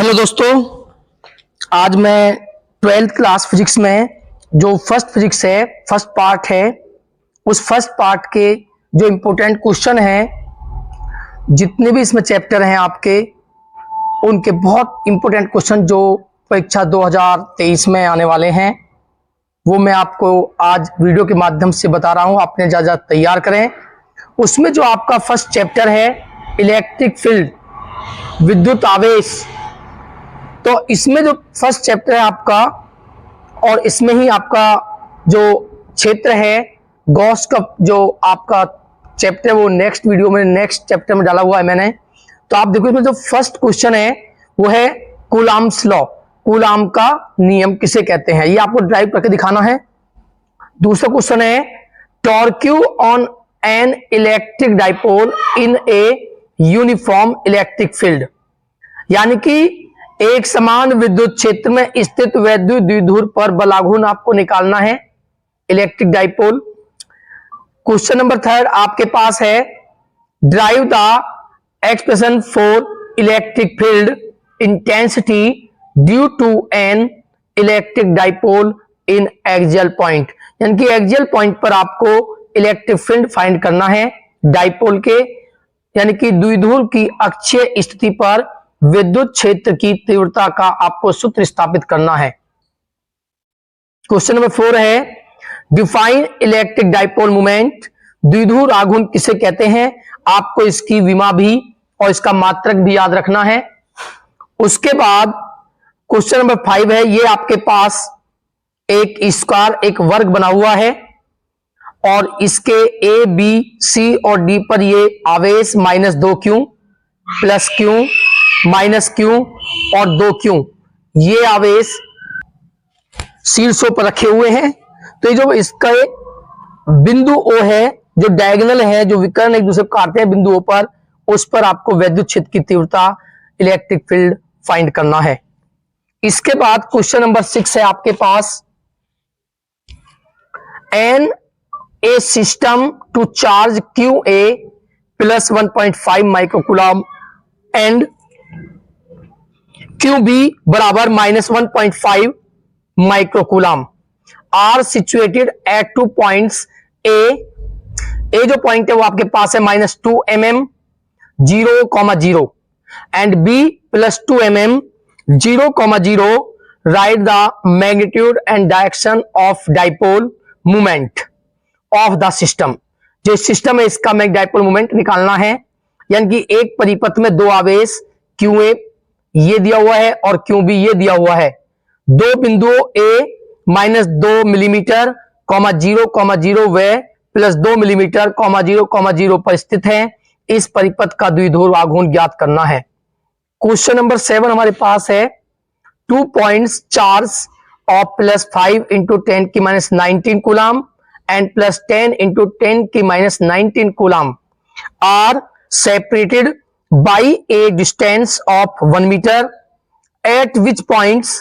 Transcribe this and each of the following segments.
Hello दोस्तों, आज मैं 12th क्लास फिजिक्स में जो फर्स्ट फिजिक्स है, फर्स्ट पार्ट है, उस फर्स्ट पार्ट के जो इम्पोर्टेंट क्वेश्चन हैं, जितने भी इसमें चैप्टर हैं आपके, उनके बहुत इम्पोर्टेंट क्वेश्चन जो परीक्षा 2023 में आने वाले हैं, वो मैं आपको आज वीडियो के माध्यम से बता रहा हूं। आपने ज़्यादा तैयार करें। उसमें जो आपका फर्स्ट चैप्टर है इलेक्ट्रिक फील्ड, विद्युत आवेश, तो इसमें जो फर्स्ट चैप्टर है आपका, और इसमें ही आपका जो क्षेत्र है गॉस का जो आपका चैप्टर है, वो नेक्स्ट वीडियो में नेक्स्ट चैप्टर में डाला हुआ है मैंने। तो आप देखो इसमें जो फर्स्ट क्वेश्चन है वो है कूलाम्स लॉ, कूलाम का नियम किसे कहते हैं, ये आपको ड्राइव करके दिखाना है। दूसरा क्वेश्चन है torque on an electric dipole in a uniform electric field, यानी कि एक समान विद्युत क्षेत्र में स्थित वैद्युत द्विध्रुव पर बलाघूर्ण आपको निकालना है, electric dipole. Question number third आपके पास है drive the expression for electric field intensity due to an electric dipole in axial point, यानी कि एक्सियल पॉइंट पर आपको इलेक्ट्रिक फील्ड फाइंड करना है डाइपोल के, यानी कि द्विध्रुव की अक्षीय स्थिति पर विद्युत क्षेत्र की तीव्रता का आपको सूत्र स्थापित करना है। क्वेश्चन नंबर 4 है डिफाइन इलेक्ट्रिक डाइपोल मोमेंट, द्विध्रुव आघूर्ण किसे कहते हैं, आपको इसकी विमा भी और इसका मात्रक भी याद रखना है। उसके बाद क्वेश्चन नंबर 5 है, ये आपके पास एक स्क्वायर, एक वर्ग बना हुआ है और इसके ए बी सी और डी पर ये आवेश -2q +q -q और 2q ये आवेश शीर्षों पर रखे हुए हैं। तो ये जो इसका बिंदु O है, जो डायगोनल है, जो विकर्ण एक दूसरे को काटते हैं बिंदुओं पर, उस पर आपको वैद्युत क्षेत्र की तीव्रता इलेक्ट्रिक फील्ड फाइंड करना है। इसके बाद क्वेश्चन नंबर 6 है आपके पास an a system two charge QA + 1.5 microcoulomb and QB बराबर -1.5 microcoulomb are situated at 2 points a जो पॉइंट है वो आपके पास है -2 mm 0,0 and B +2 mm 0,0 right the magnitude and direction of dipole movement of the system. जो system है इसका मैग डाइपोल मूवमेंट निकालना है, यानी कि एक परिपथ में दो आवेश QA ये दिया हुआ है और QB ये दिया हुआ है, दो बिंदुओं A -2 मिलीमीटर, 0,0 व +2 मिलीमीटर, 0,0 पर स्थित है। इस परिपथ का द्विध्रुव आघूर्ण ज्ञात करना है। क्वेश्चन नंबर 7 हमारे पास है 2 points charge of +5 × 10⁻19 coulomb and +10 × 10⁻19 coulomb are separated by a distance of 1 meter, at which points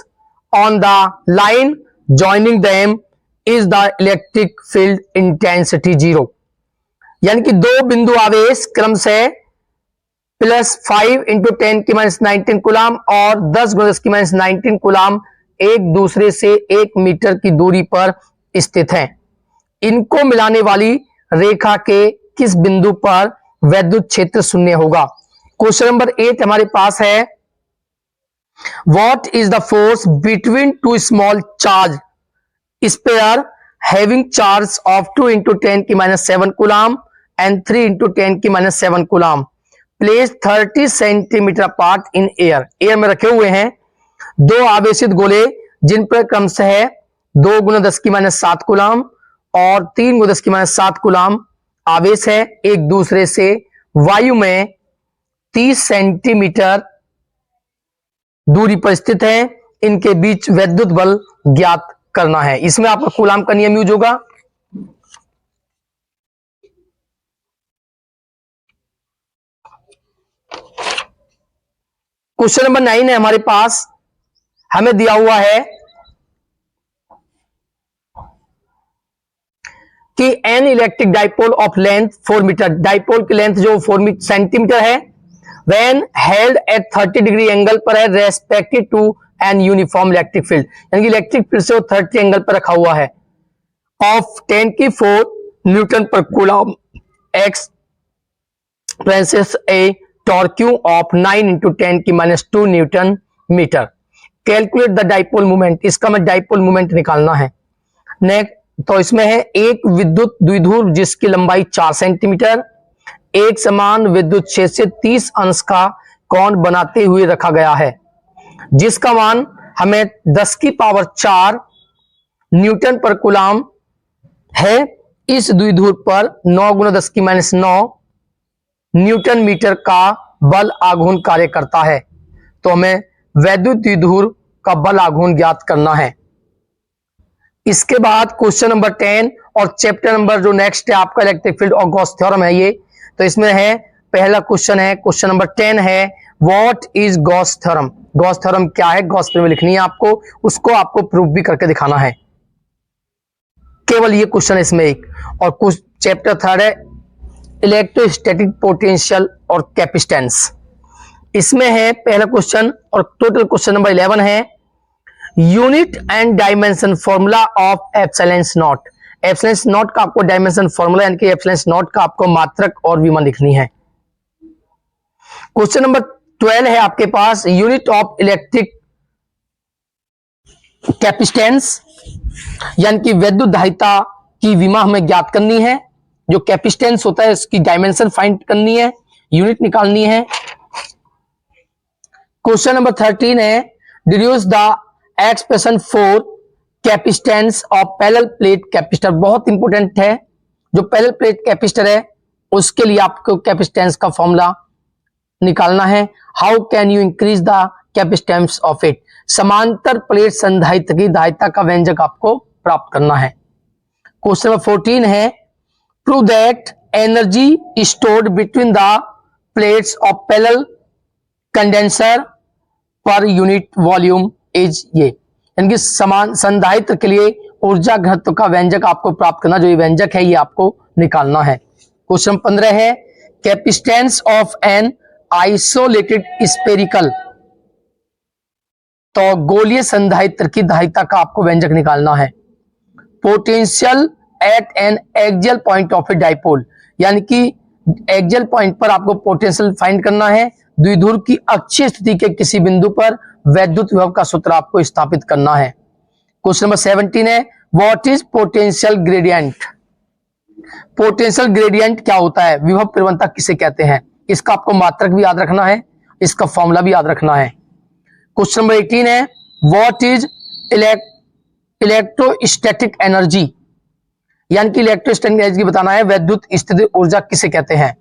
on the line joining them is the electric field intensity 0, यानी कि दो बिंदु आवेश क्रम से +5 × 10⁻19 कूलम और 10 × 10⁻19 कूलम एक दूसरे से 1 मीटर की दूरी पर स्थित हैं। इनको मिलाने वाली रेखा के किस बिंदु पर वैद्युत क्षेत्र शून्य होगा। क्वेश्चन नंबर 8 हमारे पास है what is the force between two small charge sphere having charge of 2 × 10⁻7 coulomb and 3 × 10⁻7 coulomb place 30 centimetre apart in air. Air में रखे हुए हैं दो आवेशित गोले जिन पर क्रमशः 2 × 10⁻7 कूलम और 3 × 10⁻7 कूलम आवेश है, एक दूसरे से वायु में 30 सेंटीमीटर दूरी पर स्थित है। इनके बीच वैद्युत बल ज्ञात करना है। इसमें आपका कूलाम का नियम यूज होगा। क्वेश्चन नंबर 9 है हमारे पास, हमें दिया हुआ है कि an electric dipole of length 4 metre, dipole की लेंथ जो 4 सेंटीमीटर है, when held at 30 degree angle पर है respective to an uniform electric field, यानी कि इलेक्ट्रिक फील्ड से वो 30 एंगल पर रखा हुआ है, ऑफ 10⁴ न्यूटन पर coulomb x experiences a torque q of 9 × 10⁻² newton metre. Calculate the dipole movement, इसका मैं डाइपोल मूवमेंट निकालना है। नेक्स्ट तो इसमें है एक विद्युत द्विध्रुव जिसकी लंबाई 4 सेंटीमीटर एक समान विद्युत क्षेत्र से 30 अंश का कोण बनाते हुए रखा गया है, जिसका मान हमें 10⁴ न्यूटन पर कूलम है। इस द्विध्रुव पर 9 × 10⁻⁹ न्यूटन मीटर का बल आघूर्ण कार्य करता है। तो हमें वैद्युत द्विध्रुव का बल आघूर्ण ज्ञात करना है। इसके बाद क्वेश्चन नंबर 10 और चैप्टर नंबर जो नेक्स्ट है आपका इलेक्ट्रिक फील्ड और गॉस थ्योरम है ये। तो इसमें है पहला क्वेश्चन है, क्वेश्चन नंबर 10 है what is Gauss theorem. Gauss theorem क्या है, गॉस थ्योरम लिखनी है आपको, उसको आपको प्रूफ भी करके दिखाना है। केवल ये क्वेश्चन है इसमें एक। और कुछ चैप्टर 3 है इलेक्ट्रोस्टैटिक पोटेंशियल और कैपेसिटेंस। इसमें है पहला क्वेश्चन और टोटल क्वेश्चन नंबर 11 है unit and dimension formula of epsilon not. Epsilon not का आपको डायमेंशन फॉर्मूला यानी कि एप्सिलॉन नॉट का आपको मात्रक और विमा लिखनी है। क्वेश्चन नंबर 12 है आपके पास यूनिट ऑफ इलेक्ट्रिक कैपेसिटेंस, यानी कि वैद्युत धारिता की विमा हमें ज्ञात करनी है। जो कैपेसिटेंस होता है उसकी डायमेंशन फाइंड करनी है, यूनिट निकालनी है। क्वेश्चन नंबर 13 है deduce the expression for capacitance of parallel plate capacitor. बहुत इंपॉर्टेंट है, जो पैरेलल प्लेट कैपेसिटर है उसके लिए आपको कैपेसिटेंस का फॉर्मूला निकालना है। How can you increase the capacitance of it. समांतर प्लेट संधारित्र की धारिता का व्यंजक आपको प्राप्त करना है। क्वेश्चन नंबर 14 है prove that energy stored between the plates of parallel condenser per unit volume is ये, यानी कि समान संधारित्र के लिए ऊर्जा घनत्व का व्यंजक आपको प्राप्त करना, जो ये व्यंजक है ये आपको निकालना है। क्वेश्चन 15 है capacitance of an isolated spherical. तो गोलीय संधारित्र की धारिता का आपको व्यंजक निकालना है। Potential at N axial point of a dipole, यानी कि एक्सियल पॉइंट पर आपको पोटेंशियल फाइंड करना है। द्विध्रुव की अक्षीय स्थिति के किसी बिंदु पर वैद्युत विभव का सूत्र आपको स्थापित करना है। क्वेश्चन नंबर 17 है what is potential gradient. Potential gradient क्या होता है, विभव प्रवणता किसे कहते हैं, इसका आपको मात्रक भी याद रखना है, इसका फॉर्मूला भी याद रखना है। क्वेश्चन नंबर 18 है व्हाट इज इलेक्ट्रोस्टैटिक एनर्जी, यानी कि इलेक्ट्रोस्टैटिक एनर्जी बताना है, वैद्युत स्थितिज ऊर्जा किसे कहते हैं।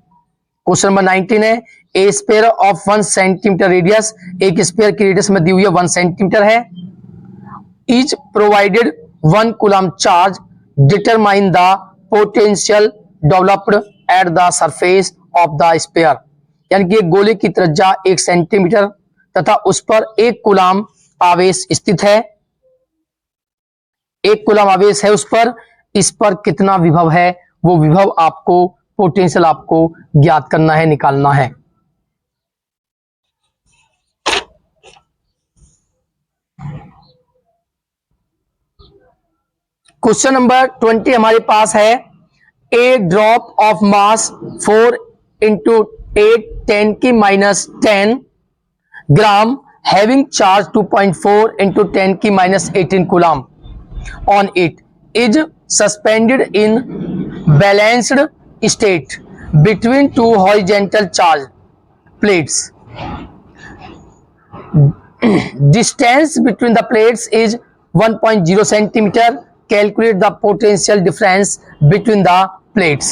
क्वेश्चन नंबर 19 है ए स्फीयर ऑफ 1 सेंटीमीटर रेडियस, एक स्फीयर की रेडियस में दी हुई है 1 सेंटीमीटर है। Is provided 1 coulomb charge, determine the potential developed at the surface of the sphere, यानी कि एक गोले की त्रिज्या 1 सेंटीमीटर तथा उस पर 1 कूलम आवेश स्थित है। 1 कूलम आवेश है उस पर, इस पर कितना विभव है, वो विभव आपको पोटेंशियल आपको ज्ञात करना है, निकालना है। क्वेश्चन नंबर 20 हमारे पास है a drop of mass 4 × 8 10⁻10 gram having charge 2.4 × 10⁻18 coulomb on it is suspended in balanced state between 2 horizontal charge plates. Distance between the plates is 1.0 centimeter. Calculate the potential difference between the plates.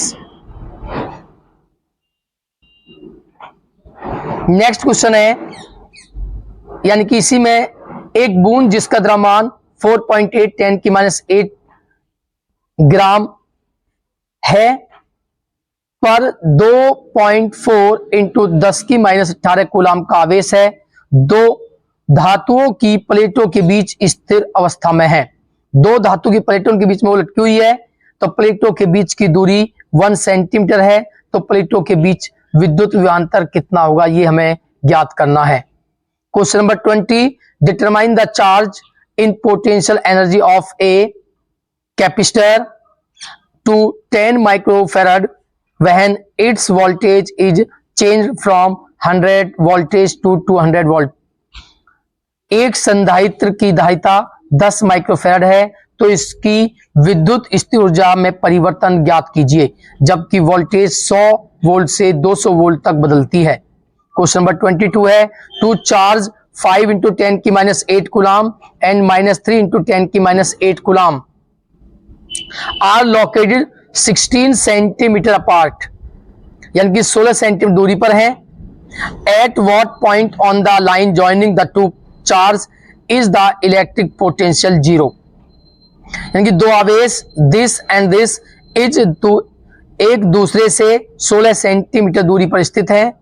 Next question है, यानी कि इसी में एक बूंद जिसका द्रव्यमान 4.8 10⁻8 ग्राम है पर 2.4 × 10⁻18 कूलम का आवेश है, दो धातुओं की प्लेटों के बीच स्थिर अवस्था में है। दो धातु की प्लेटों के बीच में वो लटकी हुई है, तो प्लेटों के बीच की दूरी 1 सेंटीमीटर है, तो प्लेटों के बीच विद्युत विभवांतर कितना होगा, ये हमें ज्ञात करना है। Question number 20, determine the charge in potential energy of a capacitor to 10 microfarad when its voltage is change from 100 voltage to 200 volt. एक संधारित्र की धारिता 10 माइक्रोफैराड है, तो इसकी विद्युत स्थिर ऊर्जा में परिवर्तन ज्ञात कीजिए, जबकि वोल्टेज 100 वोल्ट से 200 वोल्ट तक बदलती है। क्वेश्चन नंबर 22 है, टू चार्ज 5 × 10 की -8 कूलम एंड -3 × 10 की -8 coulomb are located 16 centimetre apart, यानी कि 16 सेंटीमीटर दूरी पर है। At what point on the line joining the two charge is the electric potential zero, यानी कि दो आवेश दिस एंड दिस इज एक दूसरे से 16 सेंटीमीटर दूरी पर स्थित है।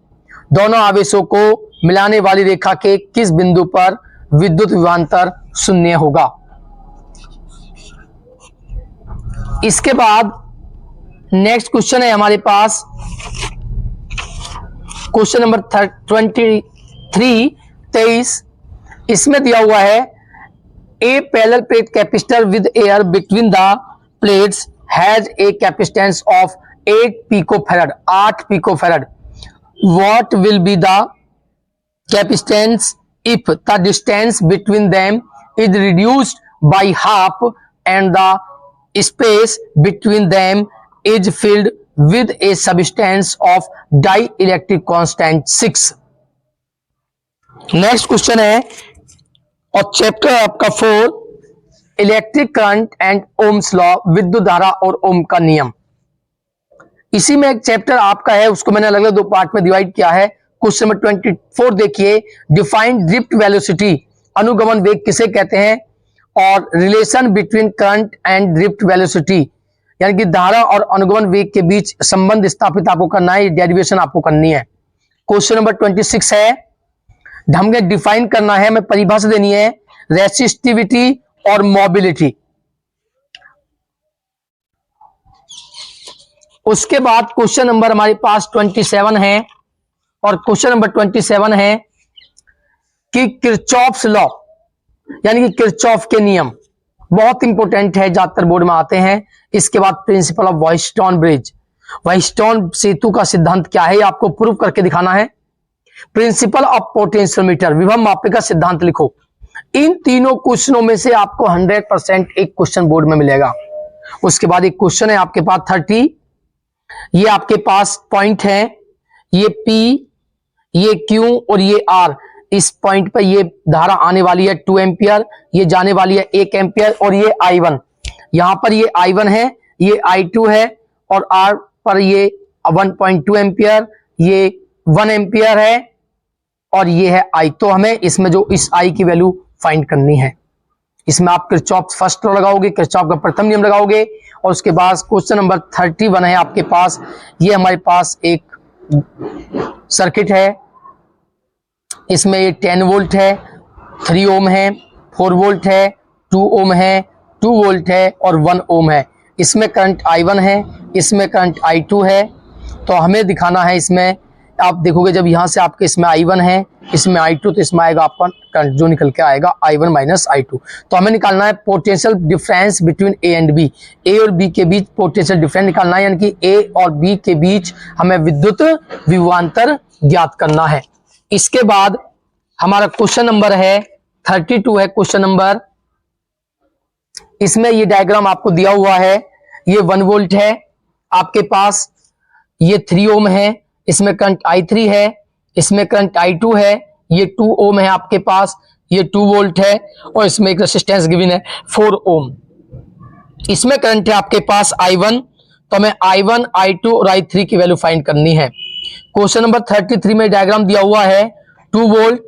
दोनों आवेशों को मिलाने वाली रेखा के किस बिंदु पर विद्युत विभवांतर शून्य होगा। इसके बाद नेक्स्ट क्वेश्चन है हमारे पास क्वेश्चन नंबर 23। इसमें दिया हुआ है a parallel plate capacitor with air between the plates has a capacitance of 8 picofarad, 8 picofarad. What will be the capacitance if the distance between them is reduced by half and the space between them is filled with a substance of dielectric constant 6। Next question है और chapter आपका 4 electric current and Ohm's law, विद्युत धारा और ओम का नियम। इसी में एक चैप्टर आपका है, उसको मैंने अलग अलग 2 पार्ट में डिवाइड किया है। क्वेश्चन नंबर 24 देखिए, डिफाइन ड्रिफ्ट वेलोसिटी, अनुगमन वेग किसे कहते हैं, और relation between current and drift velocity, यानी कि धारा और अनुगमन वेग के बीच संबंध स्थापित आपको करना है, डेरिवेशन आपको करनी है। क्वेश्चन नंबर 26 है, हमें डिफाइन करना है, हमें परिभाषा देनी है रेसिस्टिविटी और मोबिलिटी। उसके बाद क्वेश्चन नंबर हमारे पास 27 है, और क्वेश्चन नंबर 27 है कि किरचॉफ्स लॉ, यानी कि किरचॉफ के नियम, बहुत इंपॉर्टेंट है, ज्यादातर बोर्ड में आते हैं। इसके बाद प्रिंसिपल ऑफ व्हाइटस्टोन ब्रिज, व्हाइटस्टोन सेतु का सिद्धांत क्या है, आपको प्रूव करके दिखाना है। प्रिंसिपल ऑफ पोटेंशियोमीटर, विभव मापी का सिद्धांत लिखो। इन तीनों क्वेश्चनों में से आपको 100% एक क्वेश्चन बोर्ड में मिलेगा। उसके बाद एक क्वेश्चन है आपके पास 30, ये आपके पास पॉइंट है, ये P, ये Q और ये R। इस पॉइंट पर ये धारा आने वाली है 2 एम्पियर, ये जाने वाली है 1 एम्पियर, और ये I1, यहां पर ये I1 है, ये I2 है, और R पर ये 1.2 एम्पियर, ये 1 एम्पियर है, और ये है I। तो हमें इसमें जो इस I की वैल्यू फाइंड करनी है। इसमें आप किरचॉफ फर्स्ट लॉ लगाओगे, किरचॉफ का प्रथम नियम लगाओगे, और उसके बाद क्वेश्चन नंबर 31 है आपके पास। ये हमारे पास एक सर्किट है, इसमें ये 10 वोल्ट है, 3 ओम है, 4 वोल्ट है, 2 ओम है, 2 वोल्ट है, और 1 ओम है। इसमें करंट I1 है, इसमें करंट I2 है। तो हमें दिखाना है, इसमें आप देखोगे जब यहां से आपके इसमें I1 है, इसमें I2, तो इसमें आएगा आपका करंट जो निकल के आएगा I1 माइनस I2। तो हमें निकालना है potential difference between A and B, A और B के बीच पोटेंशियल डिफरेंस निकालना है, यानी कि A और B के बीच हमें विद्युत विभवांतर ज्ञात करना है। इसके बाद हमारा क्वेश्चन नंबर है 32 है क्वेश्चन नंबर। इसमें ये डायग्राम आपको दिया हुआ है, ये 1 वोल्ट है आपके पास, ये 3 ओम है, इसमें करंट I3 है, इसमें करंट I2 है, ये 2 ओम है आपके पास, ये 2 वोल्ट है, और इसमें एक रेजिस्टेंस गिवन है 4 ओम। इसमें करंट है आपके पास I1, तो हमें I1, I2 और I3 की वैल्यू फाइंड करनी है। क्वेश्चन नंबर 33 में डायग्राम दिया हुआ है 2 वोल्ट,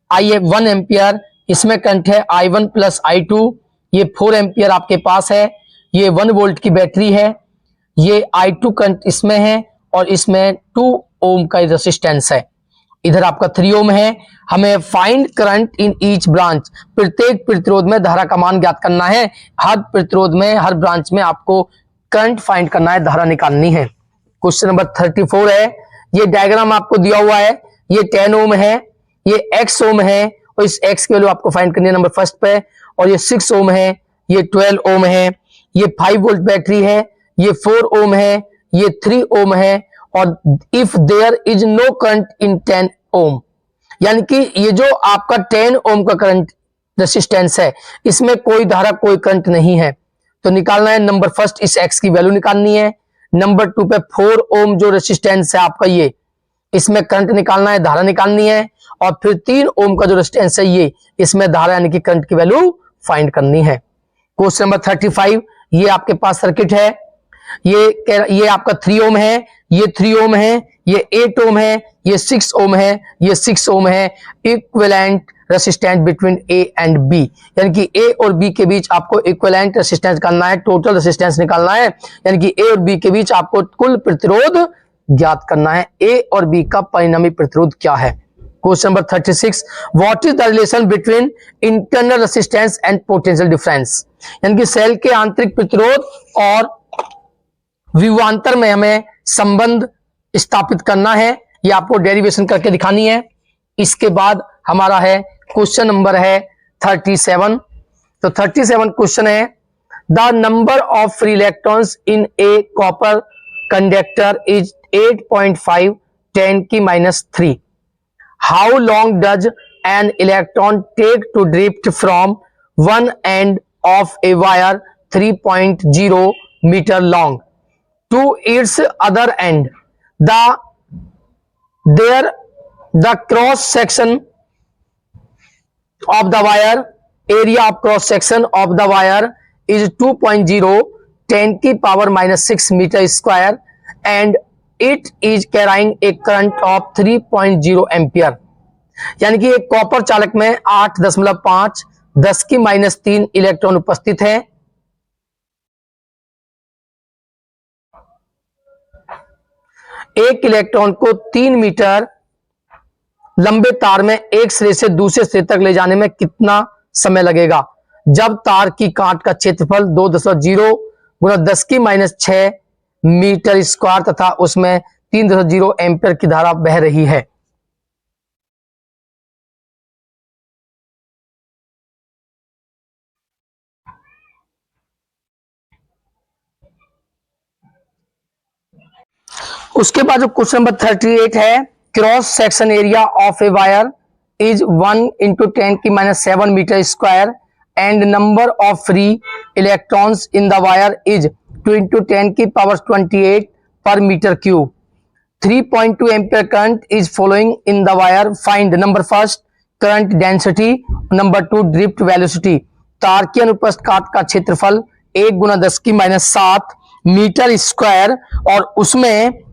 1 एम्पियर, इसमें करंट है I1 प्लस I2, ये 4 एम्पियर आपके पास है, ये 1 वोल्ट की बैटरी है, ये I2 करंट इसमें है, और इसमें 2 ओम का रेजिस्टेंस है, इधर आपका 3 ओम है। हमें find current in each branch, प्रत्येक प्रतिरोध में धारा का मान ज्ञात करना है। हर प्रतिरोध में, हर ब्रांच में आपको करंट फाइंड करना है, धारा निकालनी है। क्वेश्चन नंबर 34 है, ये डायग्राम आपको दिया हुआ है, ये 10 ओम है, ये x ओम है और इस x की वैल्यू आपको फाइंड करनी है नंबर फर्स्ट पे, और ये 6 ओम है, ये 12 ओम है, ये 5 वोल्ट बैटरी है, ये 4 ओम है, ये 3 ओम है, और if there is no current in 10 ohm, यानी कि ये जो आपका 10 ओम का करंट रेसिस्टेंस है, इसमें कोई धारा कोई करंट नहीं है, तो निकालना है नंबर फर्स्ट इस x की वैल्यू निकालनी है। नंबर 2 पे 4 ओम जो रेसिस्टेंस है आपका, ये इसमें करंट निकालना है, धारा निकालनी है, और फिर 3 ओम का जो रेसिस्टेंस है ये, इसमें धारा यानी कि करंट की वैल्यू फाइंड करनी है। क्वेश्चन नंबर 35, ये आपके पास सर्किट है, ये आपका 3 ओम है, ये 3 ओम है, ये 8 ओम है, ये 6 ओम है, ये 6 ओम है, equivalent resistance between A and B, यानी कि ए और बी के बीच आपको इक्विवेलेंट रेसिस्टेंस निकालना है, टोटल रेसिस्टेंस निकालना है, यानी कि ए और बी के बीच आपको कुल प्रतिरोध ज्ञात करना है, ए और बी का परिणामी प्रतिरोध क्या है। Question number 36, what is the relation between internal resistance and potential difference, यानी कि सेल के आंतरिक प्रतिरोध और विभवांतर में हमें संबंध स्थापित करना है, ये आपको डेरिवेशन करके दिखानी है। इसके बाद हमारा है क्वेश्चन नंबर है 37, तो 37 क्वेश्चन है, the number of free electrons in a copper conductor is 8.5 10⁻³ how long does an electron take to drift from one end of a wire 3.0 metre long to its other end. The cross section of the wire, area of cross section of the wire is 2.0 10⁻⁻6 meter square and it is carrying a current of 3.0 ampere, यानी कि एक copper चालक में 8.5 10⁻³ electron उपस्थित है। एक electron को 3 metre लंबे तार में एक सिरे से दूसरे सिरे तक ले जाने में कितना समय लगेगा जब तार की काट का क्षेत्रफल 2.0 गुना 10⁻⁶ मीटर स्क्वायर तथा उसमें 3.0 एम्पियर की धारा बह रही है। उसके बाद जो क्वेश्चन नंबर 38 है, cross section area of a wire is 1 × 10⁻⁷ metre square and number of free electrons in the wire is 2 × 10⁻28 per metre cube. 3.2 ampere current is flowing in the wire, find number first current density, number 2 drift velocity. तार की अनुप्रस्थ काट का क्षेत्रफल 1 × 10⁻⁷ metre square और उसमें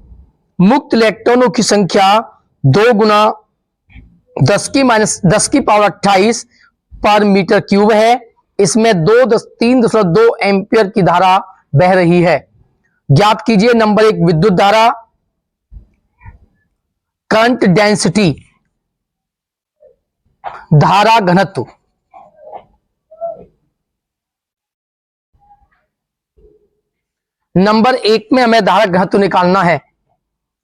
मुक्त इलेक्ट्रॉनों की संख्या 2 × 10⁻28 पर मीटर क्यूब है। इसमें 3.2 एम्पियर की धारा बह रही है। ज्ञात कीजिए नंबर 1 विद्युत धारा, करंट डेंसिटी धारा घनत्व, नंबर 1 में हमें धारा घनत्व निकालना है।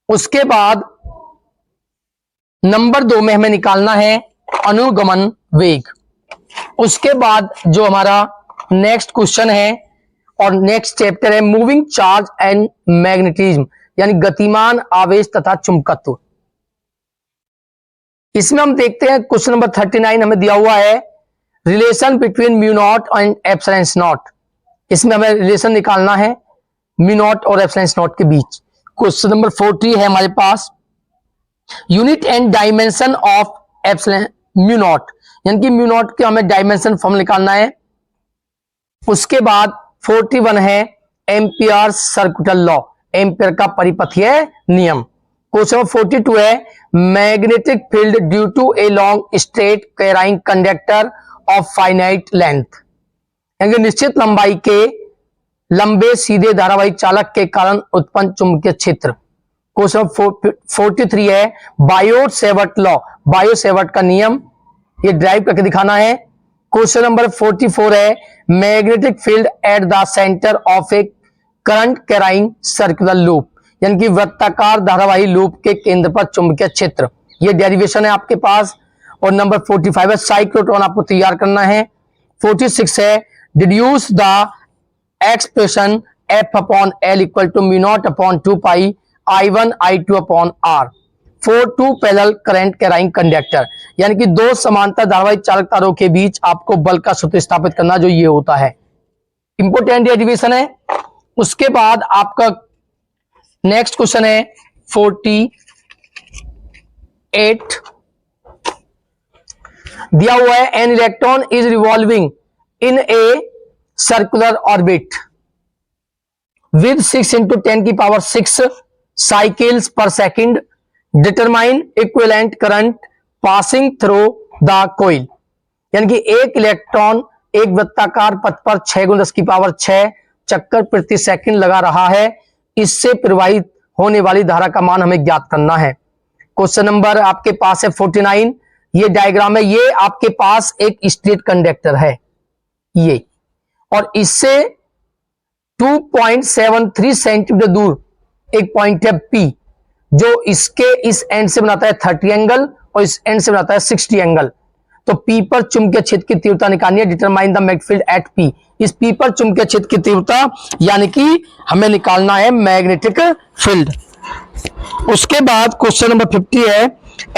उसके बाद नंबर 2 में हमें निकालना है अनुगमन वेग। उसके बाद जो हमारा नेक्स्ट क्वेश्चन है और नेक्स्ट चैप्टर है मूविंग चार्ज एंड मैग्नेटिज्म, यानी गतिमान आवेश तथा चुंबकत्व। इसमें हम देखते हैं क्वेश्चन नंबर 39 हमें दिया हुआ है relation between mu naught and epsilon naught. इसमें हमें रिलेशन निकालना है म्यू नॉट और एप्सिलॉन नॉट के बीच। क्वेश्चन नंबर 40 है हमारे पास unit and dimension of epsilon mu naught, यानी कि म्यू नॉट के हमें डायमेंशन फॉर्म निकालना है। उसके बाद 41 है एम्पियर सर्कुलर लॉ, एम्पियर का परिपथीय नियम। क्वेश्चन नंबर 42 है magnetic field due to a long straight carrying conductor of finite length, यानी कि निश्चित लंबाई के लंबे सीधे धारावाहिक चालक के कारण उत्पन्न चुंबकीय क्षेत्र। क्वेश्चन 43 है Biot Savart law, bio Savart का नियम, ये ड्राइव करके दिखाना है। क्वेश्चन नंबर 44 है magnetic field at the centre of A current carrying circular loop, यानी कि वृत्ताकार धारावाही लूप के केंद्र पर चुंबकीय क्षेत्र, ये डेरिवेशन है आपके पास। और नंबर 45 है साइक्लोट्रॉन आपको तैयार करना है। 46 है deduce the expression F upon L equal to mu naught upon 2 pi I1 I2 upon R for two parallel current carrying conductor, यानी कि दो समांतर धारावाही चालक तारों के बीच आपको बल का सूत्र स्थापित करना, जो ये होता है। इंपोर्टेंट डेरिवेशन है। उसके बाद आपका नेक्स्ट क्वेश्चन है 48, दिया हुआ है an electron is revolving in a circular orbit with 6 into 10 की पावर 6 साइकिल्स पर second, determine equivalent current passing through the coil, यानी कि एक इलेक्ट्रॉन एक वृत्ताकार पथ पर 6 × 10 की पावर 6 चक्कर प्रति सेकंड लगा रहा है, इससे प्रवाहित होने वाली धारा का मान हमें ज्ञात करना है। क्वेश्चन नंबर आपके पास है 49, ये डायग्राम है, ये आपके पास एक स्ट्रेट कंडक्टर है ये, और इससे 2.73 सेंटीमीटर दूर एक पॉइंट है P, जो इसके इस एंड से बनाता है 30 एंगल और इस एंड से बनाता है 60 एंगल। तो P पर चुंबकीय क्षेत्र की तीव्रता निकालनी है, determine the magnetic field at P। इस P पर चुंबकीय क्षेत्र की तीव्रता यानी कि हमें निकालना है मैग्नेटिक फील्ड। उसके बाद क्वेश्चन नंबर 50 है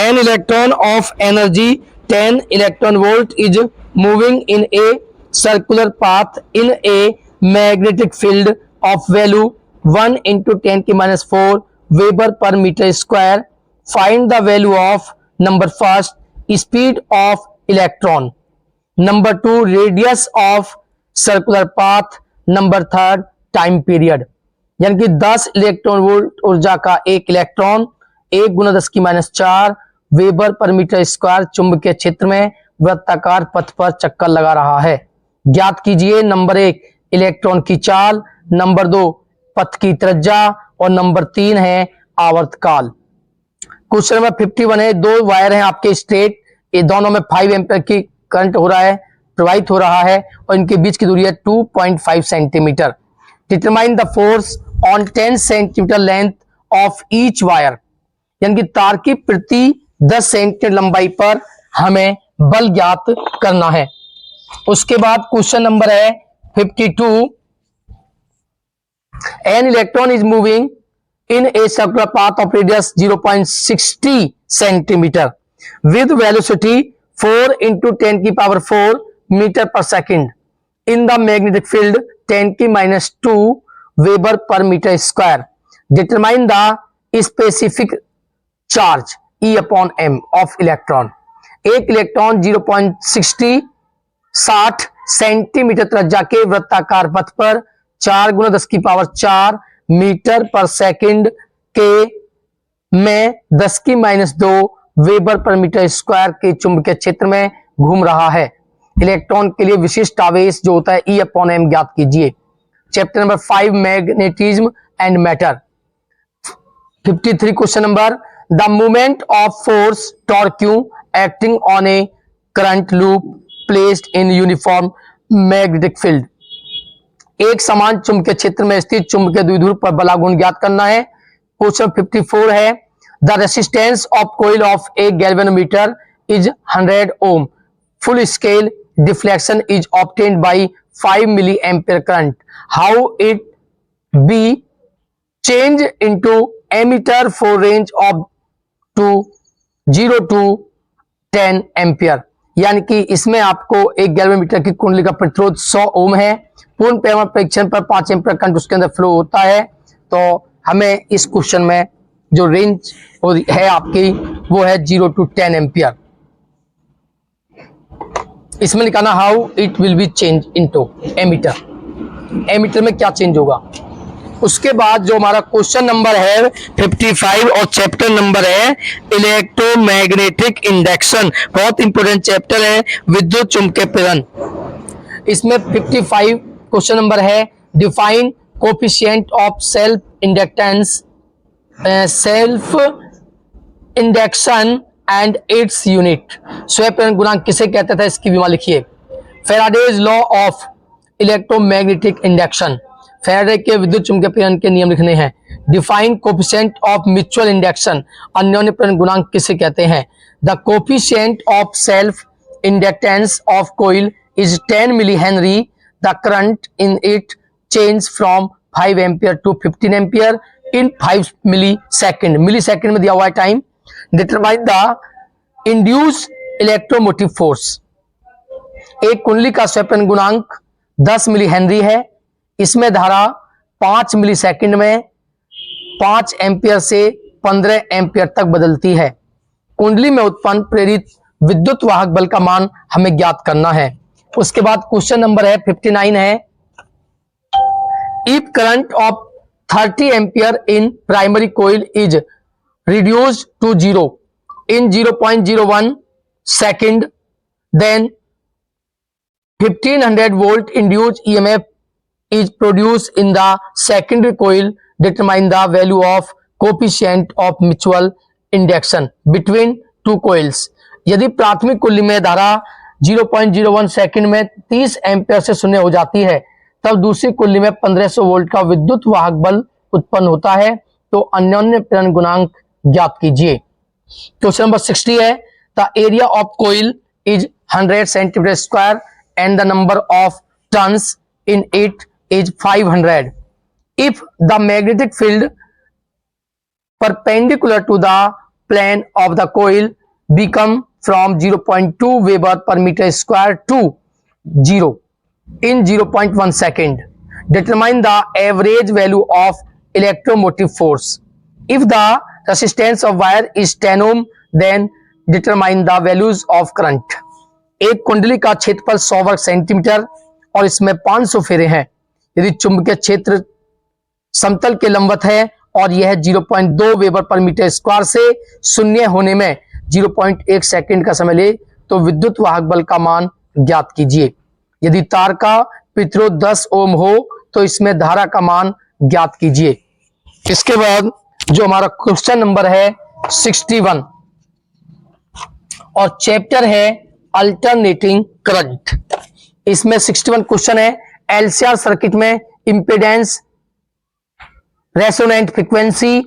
an electron of energy 10 electron volt is moving in a circular path in a magnetic field of value 1 into 10 की -4 weber per metre square, find the value of number first speed of electron, number 2 radius of circular path, number 3 time period. यानी कि 10 electron volt ऊर्जा का एक इलेक्ट्रॉन 1 × 10⁻⁴ weber per metre square चुंबकीय क्षेत्र में वृत्ताकार पथ पर चक्कर लगा रहा है। ज्ञात कीजिए नंबर 1 इलेक्ट्रॉन की चाल, नंबर 2 पथ की त्रिज्या और नंबर 3 है आवर्तकाल। क्वेश्चन नंबर 51 है, दो वायर हैं आपके स्ट्रेट, ये दोनों में 5 एम्पीयर की करंट हो रहा है, प्रवाहित हो रहा है और इनके बीच की दूरी है 2.5 centimetre. Determine the force on 10 centimetre length of each wire, यानी कि तार की प्रति 10 सेंटीमीटर लंबाई पर हमें बल ज्ञात करना है। उसके बाद क्वेश्चन नंबर है 52, an electron is moving in a circular path of radius 0.60 centimeter with velocity 4 into 10 की power 4 metre per second in the magnetic field 10 की -2 weber per metre square. Determine the specific charge E upon m of electron। एक electron 0.60 centimetre त्रिज्या के वृत्ताकार पथ पर 4 × 10⁴ metre per second के में 10⁻² वेबर पर मीटर स्क्वायर के चुंबकीय क्षेत्र में घूम रहा है। इलेक्ट्रॉन के लिए विशिष्ट आवेश जो होता है E अपॉन m ज्ञात कीजिए। Chapter number 5 magnetism and matter. 53 question number, the movement of force torque acting on a current loop placed in uniform magnetic field, एक समान चुंबकीय क्षेत्र में स्थित चुंबकीय द्विध्रुव पर बलागुण ज्ञात करना है। क्वेश्चन 54 है, the resistance of coil of a galvanometer is 100 ohm, full scale deflection is obtained by 5 milli ampere current, how it be change into ammeter for range of 0 to 10 ampere. यानी कि इसमें आपको एक गैल्वेनोमीटर की कुंडली का प्रतिरोध 100 ओम है, पूर्ण पैमाना परीक्षण पर 5 एम्पियर करंट उसके अंदर फ्लो होता है। तो हमें इस क्वेश्चन में जो रेंज है आपकी वो है 0 to 10 एम्पियर। इसमें निकालना how it will be change into ammeter, ammeter में क्या चेंज होगा। उसके बाद जो हमारा क्वेश्चन नंबर है 55 और चैप्टर नंबर है इलेक्ट्रोमैग्नेटिक इंडक्शन, बहुत इंपोर्टेंट चैप्टर है, विद्युत चुंबकीय प्रेरण। इसमें 55 क्वेश्चन नंबर है, define coefficient of self inductance, self induction and its unit, स्वयं प्रेरण गुणांक किसे कहते थे, इसकी विमा लिखिए। Faraday's law of electromagnetic induction, Faraday के विद्युत चुंबकीय प्रेरण के नियम लिखने हैं। Define coefficient of mutual induction, अन्योन्य प्रेरण गुणांक किसे कहते हैं? The coefficient of self inductance of coil is 10 milli henry, the current in it change from 5 ampere to 15 ampere in 5 milli second, milli second में दिया हुआ है time. Determine the induce electromotive force. एक कुंडली का स्वयं गुणांक 10 मिली हेनरी है, इसमें धारा 5 मिली सेकेंड में 5 एम्पियर से 15 एम्पियर तक बदलती है। कुंडली में उत्पन्न प्रेरित विद्युत वाहक बल का मान हमें ज्ञात करना है। उसके बाद क्वेश्चन नंबर है 59 है, if current of 30 ampere in primary coil is reduced to 0 in 0.01 second, then 1500 volt induced EMF is produced in the secondary coil. Determine the value of coefficient of mutual induction between two coils. यदि प्राथमिक कुंडली में धारा 0.01 second में 30 ampere से शून्य हो जाती है, तब दूसरी कुंडली में 1500 वोल्ट का विद्युत वाहक बल उत्पन्न होता है, तो अन्योन्य प्रेरण गुणांक ज्ञात कीजिए। क्वेश्चन नंबर 60 है, the area of coil is 100 centimetre square and the number of turns in it is 500। If the magnetic field perpendicular to the plane of the coil become from 0.2 weber per metre square to 0 in 0.1 second, determine the average value of electromotive force. If the resistance of wire is 10 ohm, then determine the values of current. एक कुंडली का क्षेत्रफल 100 वर्ग centimetre और इसमें 500 फेरे हैं। यदि चुंबकीय क्षेत्र समतल के लंबवत है और यह 0.2 वेबर पर मीटर स्क्वायर से शून्य होने में 0.1 सेकंड का समय ले, तो विद्युत वाहक बल का मान ज्ञात कीजिए। यदि तार का प्रतिरोध 10 ओम हो, तो इसमें धारा का मान ज्ञात कीजिए। इसके बाद जो हमारा क्वेश्चन नंबर है 61 और चैप्टर है अल्टरनेटिंग करंट। इसमें 61 क्वेश्चन है, एलसीआर सर्किट में इंपेडेंस, रेसोनेंट फ्रीक्वेंसी,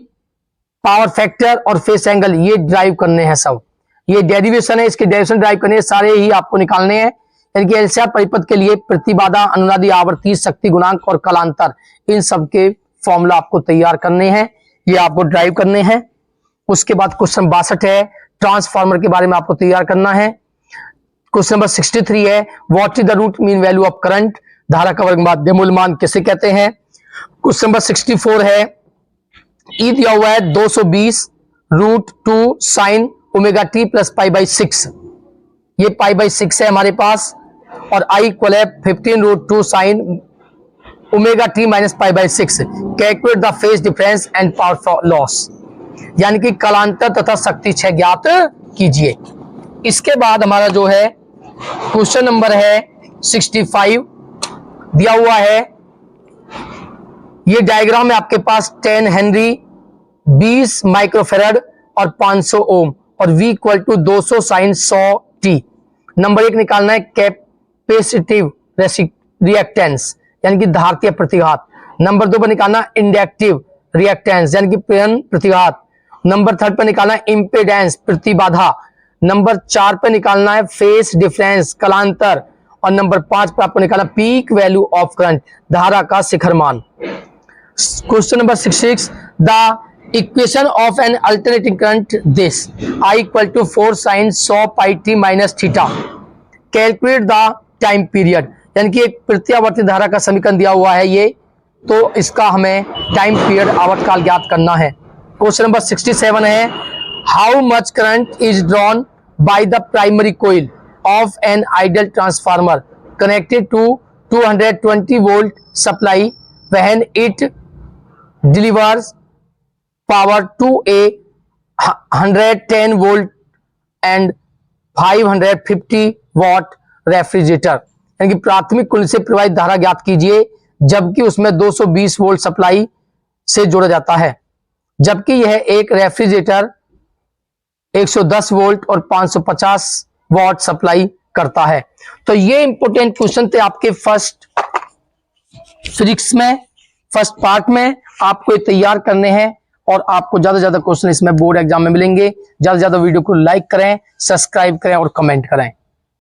पावर फैक्टर और फेस एंगल ये ड्राइव करने हैं। सब ये डेरिवेशन है, इसके डेरिवेशन ड्राइव करने हैं, सारे ही आपको निकालने हैं। यानी कि एलसीआर परिपथ के लिए प्रतिबाधा, अनुनादी आवृत्ति, शक्ति गुणांक और कलांतर, इन सब के फॉर्मूला आपको तैयार करने हैं, ये आपको ड्राइव करने हैं। उसके बाद क्वेश्चन 62 है, ट्रांसफार्मर के बारे में आपको तैयार करना है। क्वेश्चन नंबर 63 है, what is the root mean value of current, धारा का वर्ग माध्य मूलमान किसे कहते हैं। क्वेश्चन नंबर 64 है, ई दिया हुआ है 220 √2 sin ओमेगा टी प्लस π/6, ये π/6 है हमारे पास, और I इक्वल है 15 √2 sin omega t minus π/6। Calculate the phase difference and power loss, यानी कि कलांतर तथा शक्ति क्षय ज्ञात कीजिए। इसके बाद हमारा जो है क्वेश्चन नंबर है 65 दिया हुआ है, ये डायग्राम है आपके पास 10 हेनरी, 20 माइक्रोफेराड और 500 ओम, और V equal to 200 sin 100 t। Number 1 निकालना है कैपेसिटिव रिएक्टेंस, यानी कि धारतीय प्रतिघात। नंबर 2 पर निकालना इंडक्टिव रिएक्टेंस, यानी कि प्रेरण प्रतिघात। नंबर 3 पर निकालना इंपेडेंस, प्रतिबाधा। नंबर 4 पर निकालना है फेस डिफरेंस, कलांतर। और नंबर 5 पर आपको निकालना पीक वैल्यू ऑफ करंट, धारा का शिखर मान। Question number 66, the equation of an alternating current this, I equal to 4 sin 100 πt minus theta. Calculate the time period, यानी कि एक प्रत्यावर्ती धारा का समीकरण दिया हुआ है ये, तो इसका हमें टाइम पीरियड आवर्तकाल ज्ञात करना है। क्वेश्चन नंबर 67 है, how much current is drawn by the primary coil of an ideal transformer connected to 220 volt supply when it delivers power to a 110 volt and 550 watt refrigerator. यानी कि प्राथमिक कुंडली से प्रवाहित धारा ज्ञात कीजिए, जबकि उसमें 220 वोल्ट सप्लाई से जोड़ा जाता है, जबकि यह एक रेफ्रिजरेटर 110 वोल्ट और 550 वॉट सप्लाई करता है। तो ये इंपॉर्टेंट क्वेश्चन थे आपके फर्स्ट फिजिक्स में। फर्स्ट पार्ट में आपको ये तैयार करने हैं और आपको ज्यादा से ज्यादा क्वेश्चन इसमें बोर्ड एग्जाम में मिलेंगे। ज्यादा से ज्यादा वीडियो को लाइक करें, सब्सक्राइब करें और कमेंट करें।